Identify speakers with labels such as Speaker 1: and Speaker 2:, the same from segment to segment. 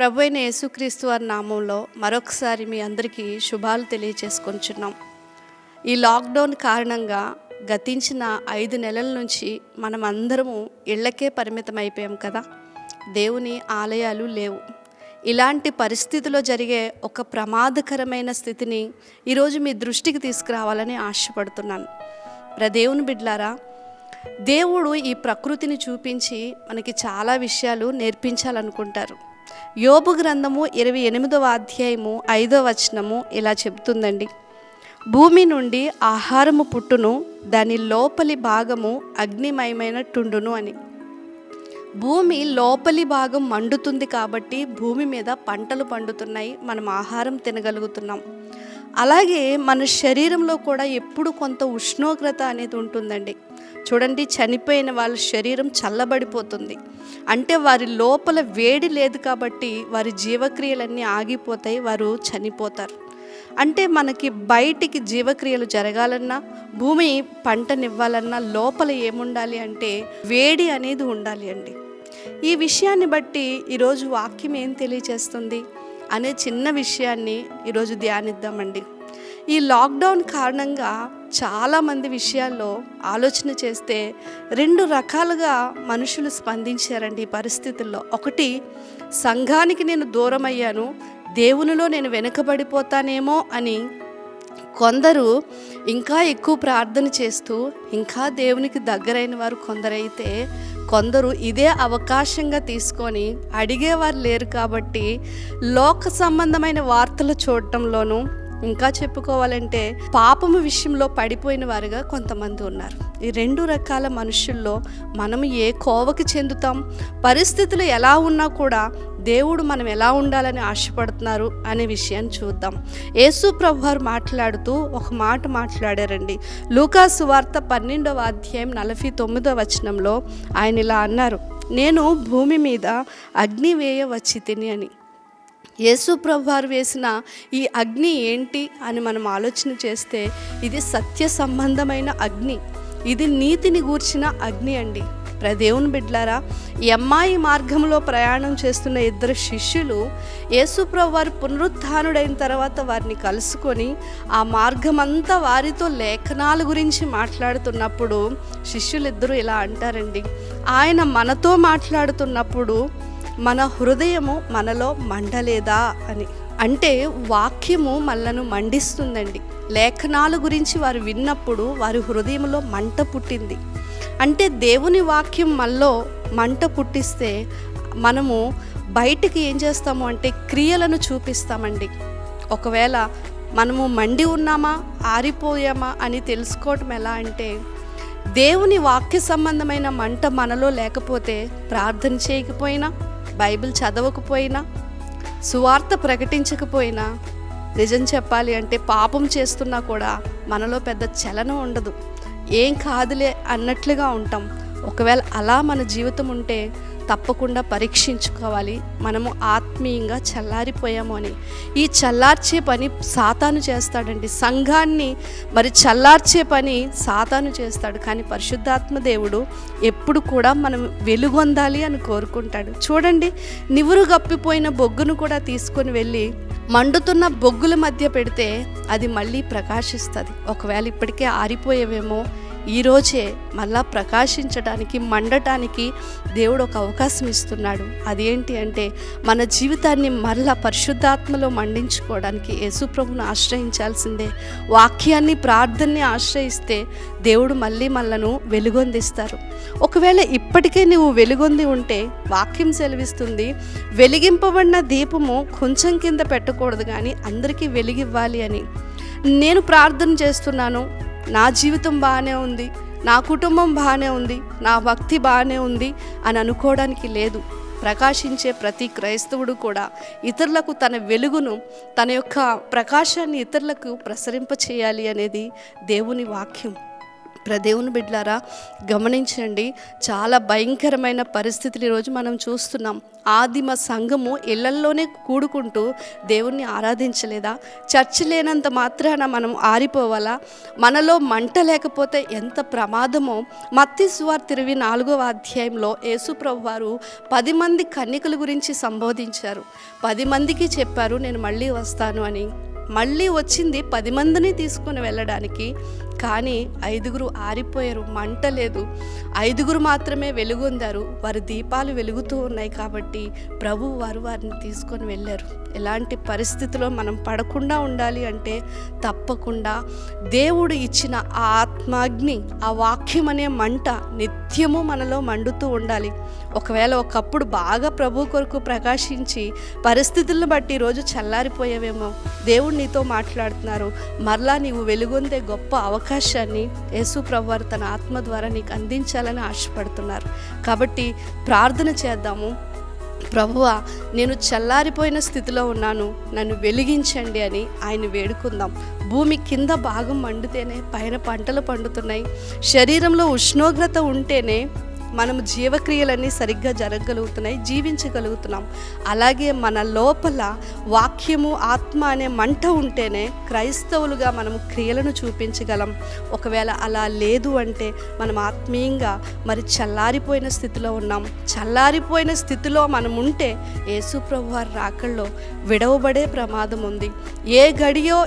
Speaker 1: ప్రభువైన యేసుక్రీస్తు వారి నామంలో మరొకసారి మీ అందరికీ శుభాలు తెలియచేసుకొంచున్నాం. ఈ లాక్డౌన్ కారణంగా గతించిన 5 నెలల నుంచి మనం అందరము ఇళ్లకే పరిమితం అయిపోయాం కదా. దేవుని ఆలయాలు లేవు. ఇలాంటి పరిస్థితిలో జరిగే ఒక ప్రమాదకరమైన స్థితిని ఈరోజు మీ దృష్టికి తీసుకురావాలని ఆశపడుతున్నాను. దేవుని బిడ్డలారా, దేవుడు ఈ ప్రకృతిని చూపించి మనకి చాలా విషయాలు నేర్పించాలనుకుంటారు. యోబు గ్రంథము 28వ అధ్యాయము 5వ వచనము ఇలా చెబుతుందండి. భూమి నుండి ఆహారము పుట్టును, దాని లోపలి భాగము అగ్నిమయమైనట్టుండును అని. భూమి లోపలి భాగం మండుతుంది కాబట్టి భూమి మీద పంటలు పండుతున్నాయి, మనం ఆహారం తినగలుగుతున్నాం. అలాగే మన శరీరంలో కూడా ఎప్పుడు కొంత ఉష్ణోగ్రత అనేది ఉంటుందండి. చూడండి, చనిపోయిన వాళ్ళ శరీరం చల్లబడిపోతుంది అంటే వారి లోపల వేడి లేదు కాబట్టి వారి జీవక్రియలన్నీ ఆగిపోతాయి, వారు చనిపోతారు. అంటే మనకి బయటికి జీవక్రియలు జరగాలన్నా, భూమి పంటనివ్వాలన్నా లోపల ఏముండాలి అంటే వేడి అనేది ఉండాలి అండి. ఈ విషయాన్ని బట్టి ఈరోజు వాక్యం ఏం తెలియచేస్తుంది అనే చిన్న విషయాన్ని ఈరోజు ధ్యానిద్దామండి. ఈ లాక్డౌన్ కారణంగా చాలామంది విషయాల్లో ఆలోచన చేస్తే 2 రకాలుగా మనుషులు స్పందించారండి ఈ పరిస్థితుల్లో. ఒకటి, సంఘానికి నేను దూరం అయ్యాను, దేవునిలో నేను వెనుకబడిపోతానేమో అని కొందరు ఇంకా ఎక్కువ ప్రార్థన చేస్తూ ఇంకా దేవునికి దగ్గరైన వారు కొందరైతే, కొందరు ఇదే అవకాశంగా తీసుకొని అడిగేవారు లేరు కాబట్టి లోక సంబంధమైన వార్తలు చూడటంలోనూ, ఇంకా చెప్పుకోవాలంటే పాపము విషయంలో పడిపోయిన వారుగా కొంతమంది ఉన్నారు. ఈ 2 రకాల మనుషుల్లో మనం ఏ కోవకి చెందుతాం? పరిస్థితులు ఎలా ఉన్నా కూడా దేవుడు మనం ఎలా ఉండాలని ఆశపడుతున్నారు అనే విషయాన్ని చూద్దాం. యేసు ప్రభువారు మాట్లాడుతూ ఒక మాట మాట్లాడారండి. లూకా సువార్త 12వ అధ్యాయం 49వ వచనంలో ఆయన ఇలా అన్నారు, నేను భూమి మీద అగ్ని వేయ వచ్చి తిని అని. యేసు ప్రభువారు వేసిన ఈ అగ్ని ఏంటి అని మనం ఆలోచన చేస్తే ఇది సత్య సంబంధమైన అగ్ని, ఇది నీతిని గూర్చిన అగ్ని అండి. దేవుని బిడ్డలారా, ఈ అమ్మాయి మార్గంలో ప్రయాణం చేస్తున్న 2 శిష్యులు యేసు ప్రభువారు పునరుత్థానుడైన తర్వాత వారిని కలుసుకొని ఆ మార్గమంతా వారితో లేఖనాల గురించి మాట్లాడుతున్నప్పుడు శిష్యులిద్దరూ ఇలా అంటారండి, ఆయన మనతో మాట్లాడుతున్నప్పుడు మన హృదయము మనలో మండలేదా అని. అంటే వాక్యము మనలను మండిస్తుందండి. లేఖనాల గురించి వారు విన్నప్పుడు వారి హృదయంలో మంట పుట్టింది. అంటే దేవుని వాక్యం మనలో మంట పుట్టిస్తే మనము బయటికి ఏం చేస్తాము అంటే క్రియలను చూపిస్తామండి. ఒకవేళ మనము మండి ఉన్నామా, ఆరిపోయామా అని తెలుసుకోవటం ఎలా అంటే, దేవుని వాక్య సంబంధమైన మంట మనలో లేకపోతే, ప్రార్థన చేయకపోయినా, బైబిల్ చదవకపోయినా, సువార్త ప్రకటించకపోయినా, నిజం చెప్పాలి అంటే పాపం చేస్తున్నా కూడా మనలో పెద్ద చలనం ఉండదు, ఏం కాదులే అన్నట్లుగా ఉంటాం. ఒకవేళ అలా మన జీవితం ఉంటే తప్పకుండా పరీక్షించుకోవాలి, మనము ఆత్మీయంగా చల్లారిపోయాము అని. ఈ చల్లార్చే పని సాతాను చేస్తాడండి. సంఘాన్ని మరి చల్లార్చే పని సాతాను చేస్తాడు. కానీ పరిశుద్ధాత్మ దేవుడు ఎప్పుడు కూడా మనం వెలుగొందాలి అని కోరుకుంటాడు. చూడండి, నివురు గప్పిపోయిన బొగ్గును కూడా తీసుకొని వెళ్ళి మండుతున్న బొగ్గుల మధ్య పెడితే అది మళ్ళీ ప్రకాశిస్తుంది. ఒకవేళ ఇప్పటికే ఆరిపోయేవేమో, ఈరోజే మళ్ళా ప్రకాశించడానికి, మండటానికి దేవుడు ఒక అవకాశం ఇస్తున్నాడు. అదేంటి అంటే మన జీవితాన్ని మళ్ళా పరిశుద్ధాత్మలో మండించుకోవడానికి యేసుప్రభుని ఆశ్రయించాల్సిందే. వాక్యాన్ని, ప్రార్థనని ఆశ్రయిస్తే దేవుడు మళ్ళీ మనలను వెలుగొందిస్తారు. ఒకవేళ ఇప్పటికే నువ్వు వెలుగొంది ఉంటే వాక్యం సెలవిస్తుంది, వెలిగింపబడిన దీపము కొంచెం కింద పెట్టకూడదు కానీ అందరికీ వెలిగివ్వాలి అని. నేను ప్రార్థన చేస్తున్నాను, నా జీవితం బాగానే ఉంది, నా కుటుంబం బాగానే ఉంది, నా భక్తి బాగానే ఉంది అని అనుకోవడానికి లేదు. ప్రకాశించే ప్రతి క్రైస్తవుడు కూడా ఇతరులకు తన వెలుగును, తన యొక్క ప్రకాశాన్ని ఇతరులకు ప్రసరింపచేయాలి అనేది దేవుని వాక్యం. దేవుని బిడ్డలారా, గమనించండి, చాలా భయంకరమైన పరిస్థితులు ఈరోజు మనం చూస్తున్నాం. ఆదిమ సంఘము ఇళ్లల్లోనే కూడుకుంటూ దేవుణ్ణి ఆరాధించలేదా? చర్చ్ లేనంత మాత్రాన మనం ఆరిపోవాలా? మనలో మంట లేకపోతే ఎంత ప్రమాదమో. మత్తయి సువార్త 24వ అధ్యాయంలో యేసు ప్రభువారు 10 మంది కన్యకల గురించి సంబోధించారు. 10 మందికి చెప్పారు, నేను మళ్ళీ వస్తాను అని. మళ్ళీ వచ్చింది 10 మందిని తీసుకుని వెళ్ళడానికి. కానీ 5గురు ఆరిపోయారు, మంట లేదు. 5గురు మాత్రమే వెలుగొందారు. వారి దీపాలు వెలుగుతూ ఉన్నాయి కాబట్టి ప్రభు వారు వారిని తీసుకొని వెళ్ళారు. ఎలాంటి పరిస్థితిలో మనం పడకుండా ఉండాలి అంటే తప్పకుండా దేవుడు ఇచ్చిన ఆ ఆత్మాగ్ని, ఆ వాక్యం అనే మంట నిత్యము మనలో మండుతూ ఉండాలి. ఒకవేళ ఒకప్పుడు బాగా ప్రభు కొరకు ప్రకాశించి పరిస్థితులను బట్టి ఈరోజు చల్లారిపోయావేమో, దేవుడు నీతో మాట్లాడుతున్నారు. మరలా నీవు వెలుగొందే గొప్ప అవకాశాన్ని యేసు ప్రభువారు తన ఆత్మ ద్వారా నీకు అందించాలని ఆశపడుతున్నారు. కాబట్టి ప్రార్థన చేద్దాము. ప్రభువా, నేను చల్లారిపోయిన స్థితిలో ఉన్నాను, నన్ను వెలిగించండి అని ఆయన వేడుకుందాం. భూమి కింద భాగం మండితేనే పైన పంటలు పండుతున్నాయి. శరీరంలో ఉష్ణోగ్రత ఉంటేనే మనము జీవక్రియలన్నీ సరిగ్గా జరగగలుగుతున్నాయి, జీవించగలుగుతున్నాం. అలాగే మన లోపల వాక్యము, ఆత్మ అనే మంట ఉంటేనే క్రైస్తవులుగా మనము క్రియలను చూపించగలం. ఒకవేళ అలా లేదు అంటే మనం ఆత్మీయంగా మరి చల్లారిపోయిన స్థితిలో ఉన్నాం. చల్లారిపోయిన స్థితిలో మనం ఉంటే యేసు ప్రభువారి రాకల్లో విడవబడే ప్రమాదం ఉంది. ఏ గడియో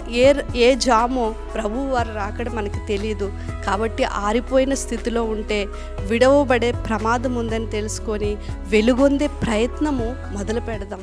Speaker 1: ఏ జామో ప్రభువు వారు రాకడ మనకు తెలియదు. కాబట్టి ఆరిపోయిన స్థితిలో ఉంటే విడవబడే ప్రమాదం ఉందని తెలుసుకొని వెలుగొందే ప్రయత్నము మొదలు పెడదాం.